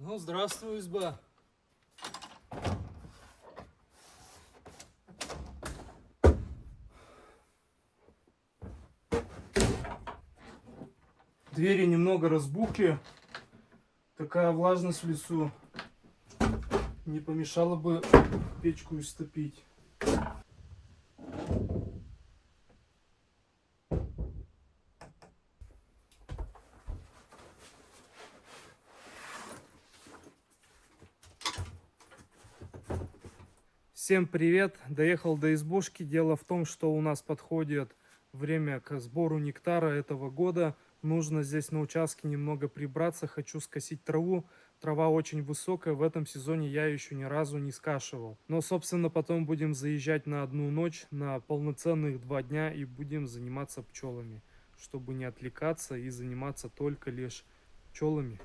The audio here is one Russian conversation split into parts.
Ну, здравствуй, изба. Двери немного разбухли. Такая влажность в лесу. Не помешало бы печку истопить. Всем привет! Доехал до избушки. Дело в том, что у нас подходит время к сбору нектара этого года. Нужно здесь на участке немного прибраться. Хочу скосить траву. Трава очень высокая. В этом сезоне я еще ни разу не скашивал. Но, собственно, потом будем заезжать на одну ночь, на полноценных 2 дня и будем заниматься пчелами, чтобы не отвлекаться и заниматься только лишь пчелами.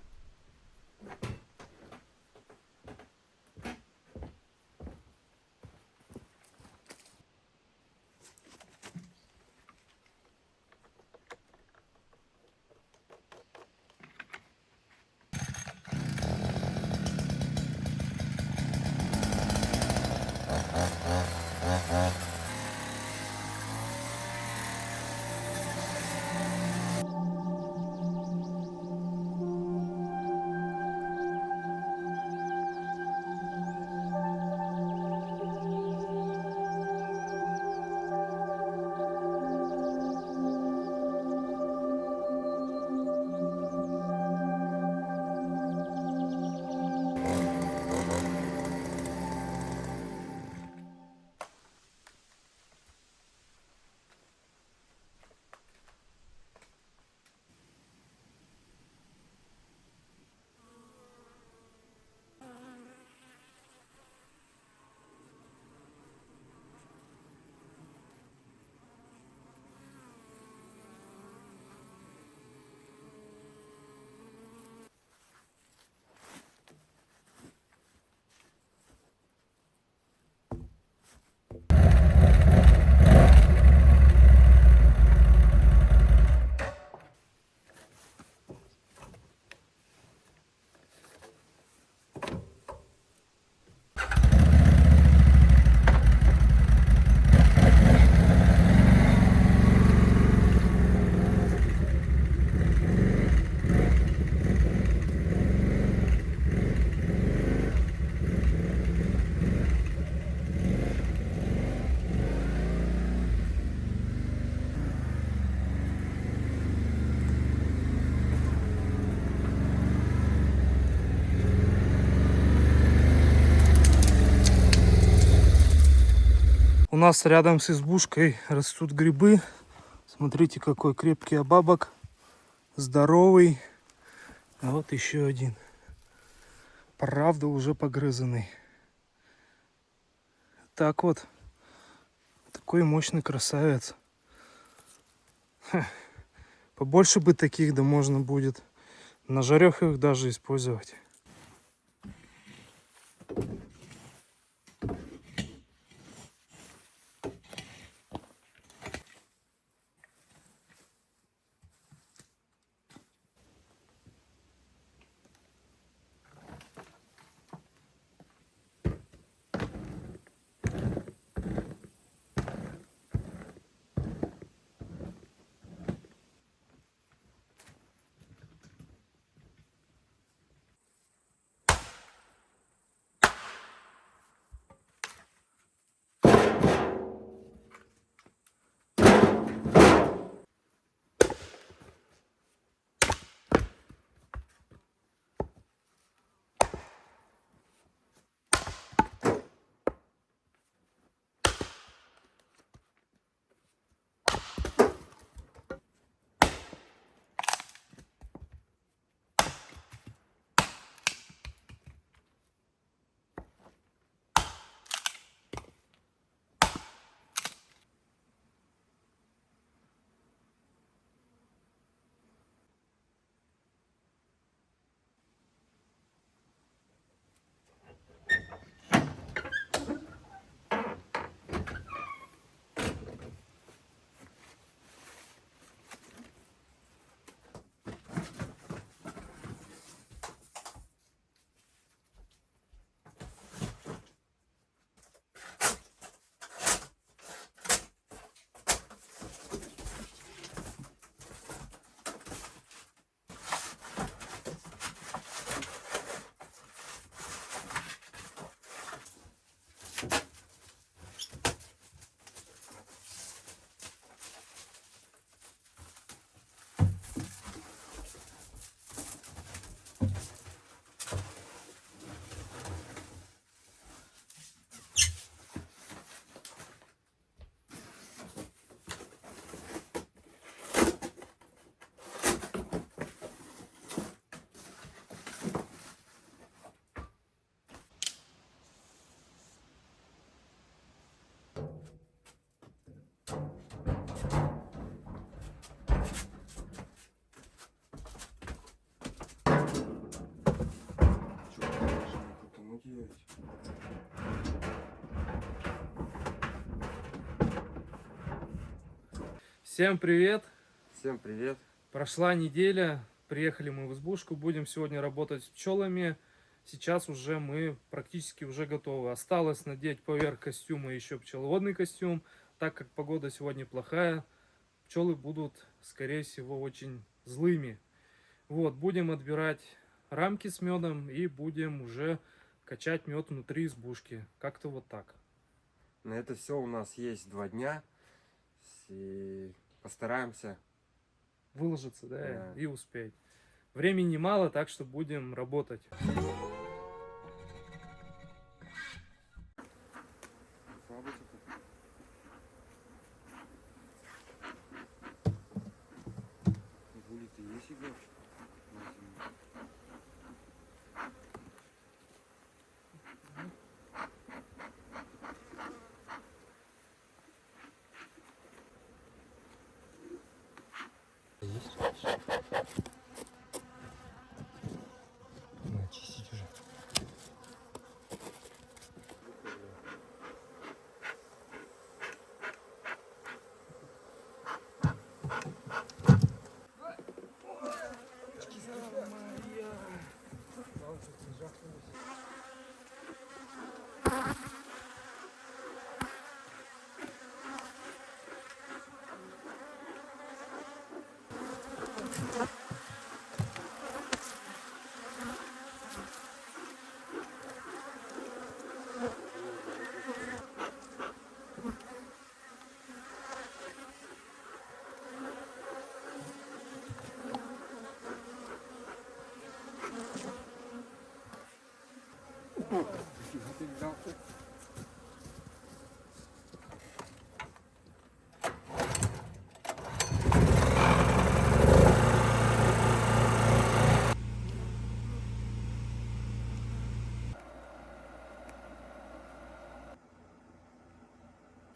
У нас рядом с избушкой растут грибы. Смотрите, какой крепкий обабок. Здоровый. А вот еще один. Правда, уже погрызанный. Так вот. Такой мощный красавец. Ха. Побольше бы таких, да можно будет на жарех их даже использовать. Всем привет! Всем привет! Прошла неделя, приехали мы в избушку, будем сегодня работать с пчелами. Сейчас уже мы практически уже готовы. Осталось надеть поверх костюма еще пчеловодный костюм, так как погода сегодня плохая. Пчелы будут, скорее всего, очень злыми. Вот, будем отбирать рамки с медом и будем уже качать мед внутри избушки. Как-то вот так. На это все у нас есть 2 дня. И постараемся Выложиться, да, и успеть. Времени мало, так что будем работать. Чистить уже.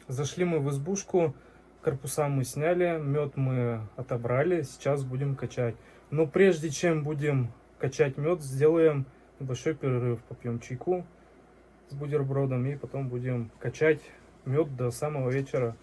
Зашли мы в избушку, корпуса мы сняли, мед мы отобрали, сейчас будем качать. Но прежде чем будем качать мед, сделаем небольшой перерыв, попьем чайку с бутербродом и потом будем качать мед до самого вечера.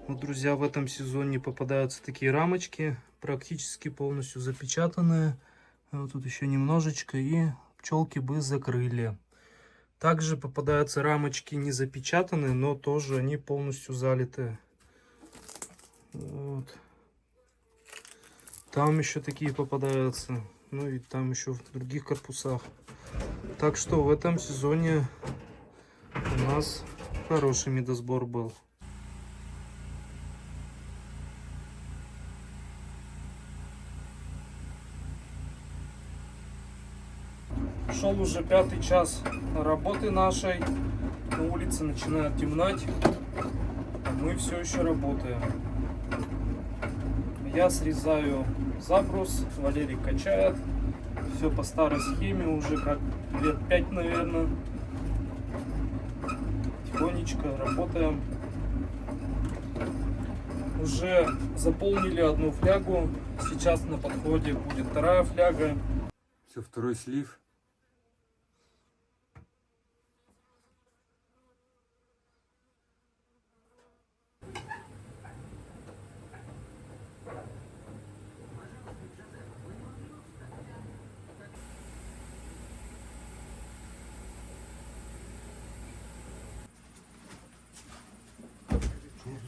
Вот, друзья, в этом сезоне попадаются такие рамочки, практически полностью запечатанные. Вот тут еще немножечко, и пчелки бы закрыли. Также попадаются рамочки не запечатанные, но тоже они полностью залиты. Вот. Там еще такие попадаются. Ну и там еще в других корпусах. Так что в этом сезоне у нас хороший медосбор был. Шел уже 5-й час работы нашей. На улице начинает темнеть. мы все еще работаем. Я срезаю забрус, Валерий качает. Все по старой схеме, уже как лет 5, наверное. Тихонечко работаем. Уже заполнили одну флягу. Сейчас на подходе будет вторая фляга. Все, второй слив.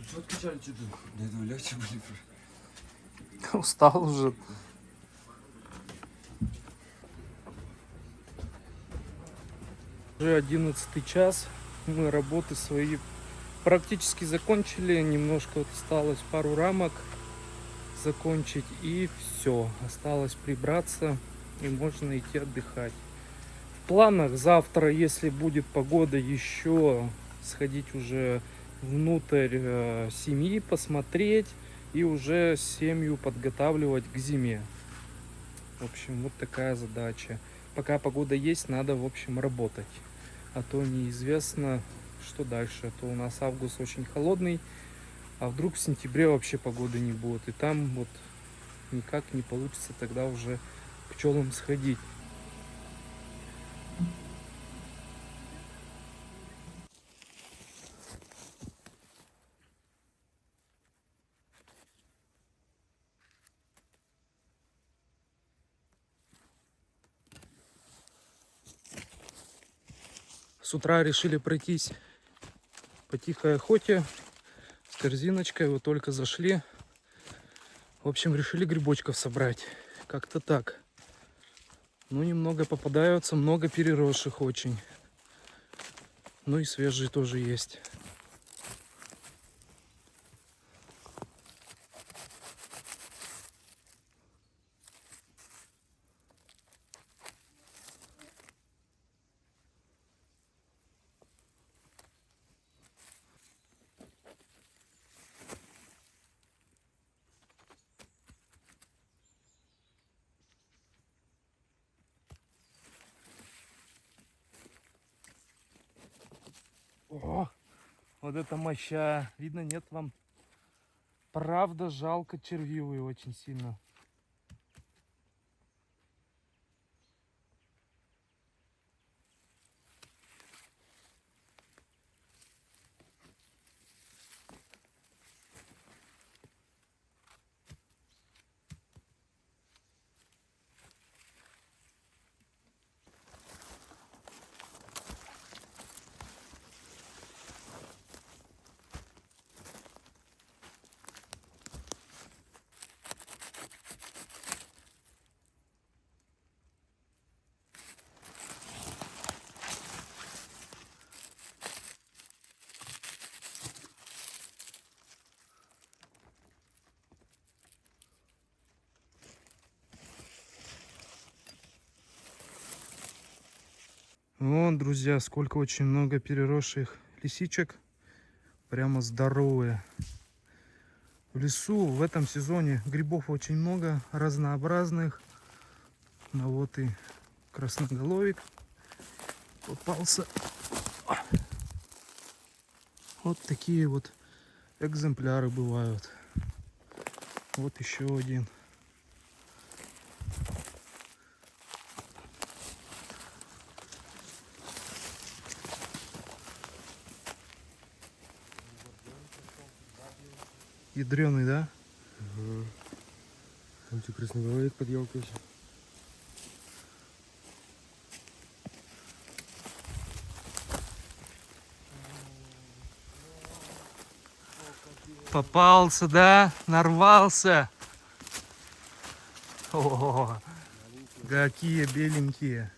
Что откачали что-то? До этого легче были. Устал уже. Уже 11 час. Мы работы свои практически закончили. Немножко вот осталось пару рамок закончить. И все. Осталось прибраться. И можно идти отдыхать. В планах завтра, если будет погода, еще сходить уже внутрь семьи, посмотреть. И уже семью подготавливать к зиме. В общем, вот такая задача. Пока погода есть, надо, в общем, работать. А то неизвестно, что дальше. А то у нас август очень холодный, а вдруг в сентябре вообще погоды не будет. И там вот никак не получится тогда уже к пчелам сходить. С утра решили пройтись по тихой охоте с корзиночкой. Вот только зашли. В общем, решили грибочков собрать. Как-то так. Ну, немного попадаются, много переросших очень. Ну и свежие тоже есть. О, вот это моща. Видно, нет вам. Правда, жалко червивые очень сильно. Вон, друзья, сколько очень много переросших лисичек. Прямо здоровые. В лесу в этом сезоне грибов очень много, разнообразных. Ну вот и красноголовик попался. Вот такие вот экземпляры бывают. Вот еще один. Ядреный, да? Угу. Там что, красноголовик под елкой еще. Попался, да? Нарвался. О, какие беленькие.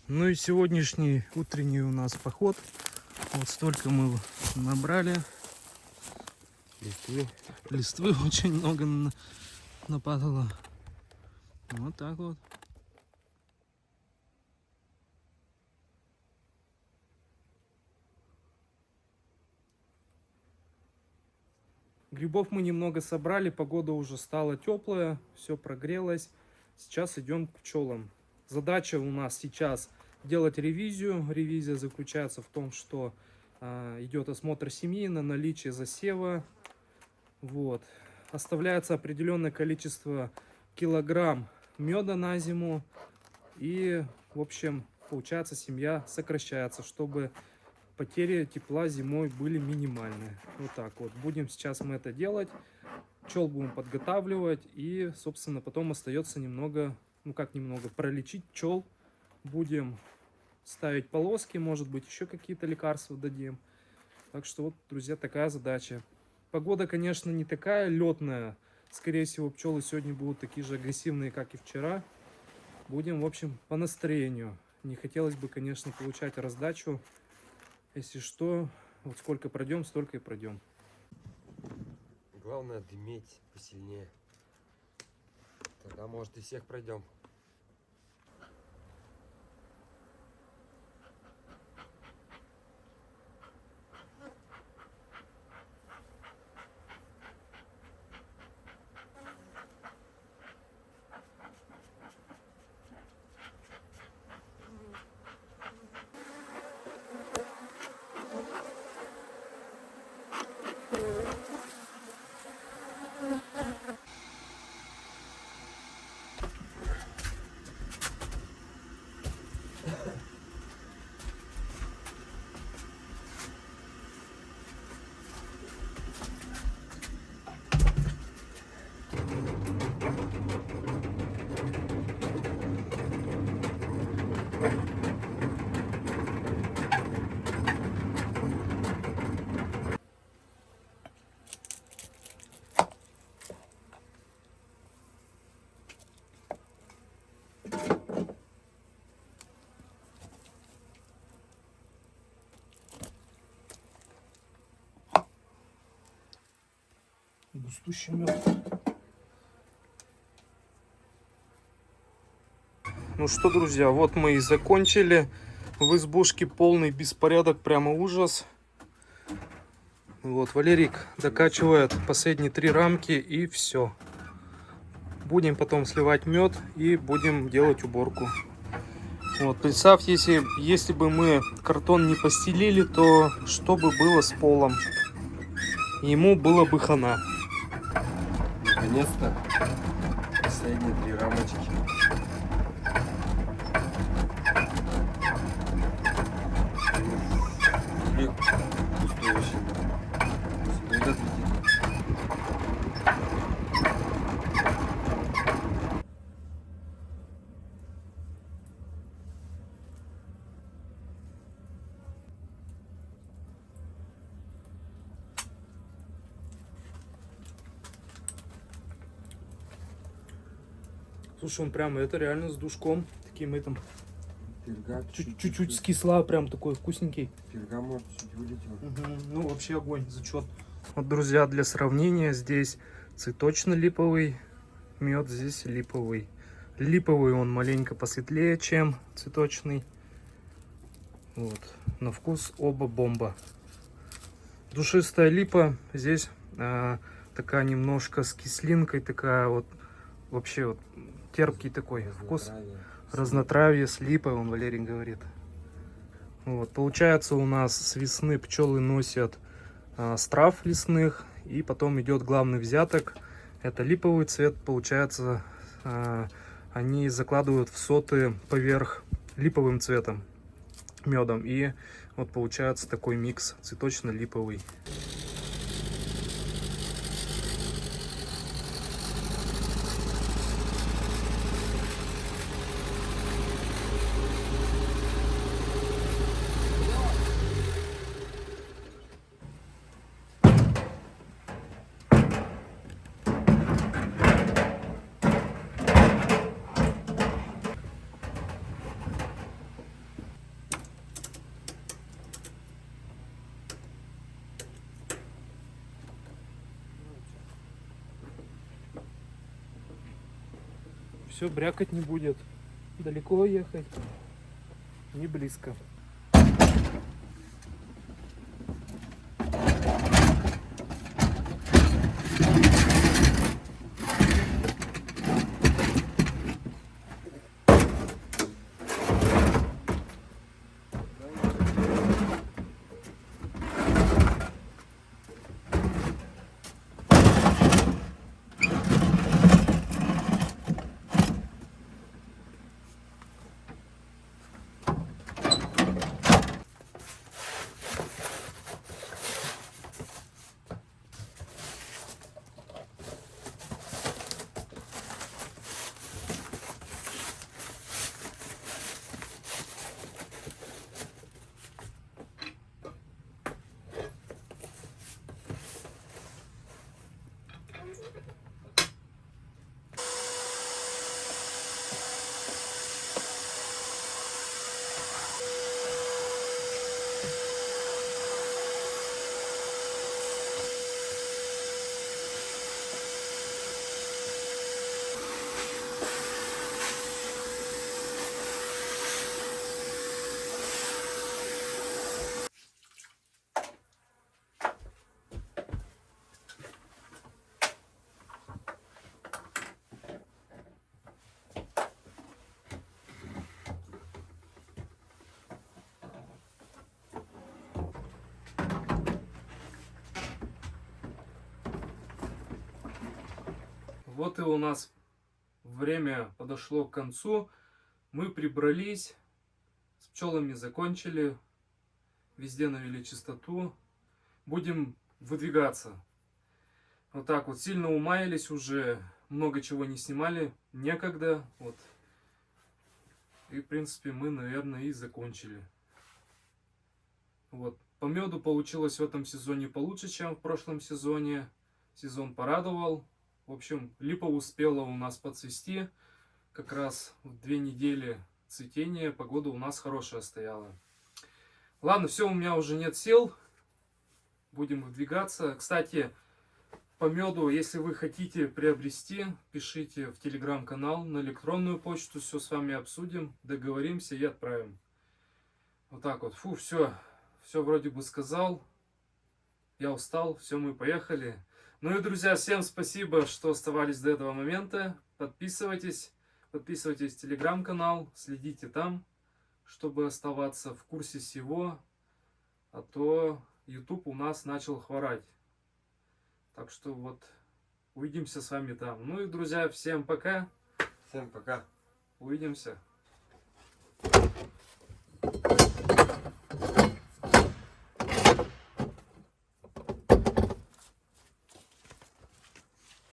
Ну и сегодняшний утренний у нас поход. Вот столько мы набрали. Листвы очень много нападало. Вот так вот. Грибов мы немного собрали, погода уже стала теплая, все прогрелось. Сейчас идем к пчелам. Задача у нас сейчас делать ревизию. Ревизия заключается в том, что идет осмотр семьи на наличие засева. Вот. Оставляется определенное количество килограмм меда на зиму. И, в общем, получается, семья сокращается, чтобы потери тепла зимой были минимальные. Вот так вот. Будем сейчас мы это делать. Пчел будем подготавливать. И, собственно, потом остается немного, ну как немного, пролечить пчел. Будем ставить полоски, может быть, еще какие-то лекарства дадим. Так что вот, друзья, такая задача. Погода, конечно, не такая летная. Скорее всего, пчелы сегодня будут такие же агрессивные, как и вчера. Будем, в общем, по настроению. Не хотелось бы, конечно, получать раздачу. Если что, вот сколько пройдем, столько и пройдем. Главное дыметь посильнее. Тогда, может, и всех пройдем. Густущий мед. Ну что, друзья, вот мы и закончили. В избушке полный беспорядок, прямо ужас. Вот, Валерик докачивает последние 3 рамки и все. Будем потом сливать мед и будем делать уборку. Вот, представь, если бы мы картон не постелили, то что бы было с полом? Ему было бы хана. Наконец-то последние 3 рамочки. Блин, пустой вообще. Сюда летит. Слушай, он прям это реально с душком. Таким этим. Пирга Чуть-чуть с кисла, прям такой вкусненький. Пирга, может, чуть вылетел. Ну, вообще огонь, зачет. Вот, друзья, для сравнения, здесь цветочно-липовый мед, здесь липовый. Липовый он маленько посветлее, чем цветочный. Вот. На вкус оба бомба. Душистая липа. Здесь такая немножко с кислинкой, такая вот вообще вот терпкий такой вкус. Разнотравье с липой, он Валерий говорит. Вот. Получается, у нас с весны пчелы носят с трав лесных, и потом идет главный взяток. Это липовый цвет. Получается, они закладывают в соты поверх липовым цветом, медом. И вот получается такой микс цветочно-липовый. Все, брякать не будет. Далеко ехать, не близко. Вот и у нас время подошло к концу. Мы прибрались, с пчелами закончили, везде навели чистоту. Будем выдвигаться. Вот так вот, сильно умаялись уже, много чего не снимали, некогда. Вот. И, в принципе, мы, наверное, и закончили. Вот. По меду получилось в этом сезоне получше, чем в прошлом сезоне. Сезон порадовал. В общем, липа успела у нас подцвести. Как раз в 2 недели цветения погода у нас хорошая стояла. Ладно, все, у меня уже нет сил. Будем выдвигаться. Кстати, по меду, если вы хотите приобрести, пишите в телеграм-канал, на электронную почту. Все с вами обсудим, договоримся и отправим. Вот так вот. Фу, все. Все вроде бы сказал. Я устал. Все, мы поехали. Ну и, друзья, всем спасибо, что оставались до этого момента. Подписывайтесь. Подписывайтесь в телеграм-канал. Следите там, чтобы оставаться в курсе всего. А то YouTube у нас начал хворать. Так что вот, увидимся с вами там. Ну и, друзья, всем пока. Всем пока. Увидимся.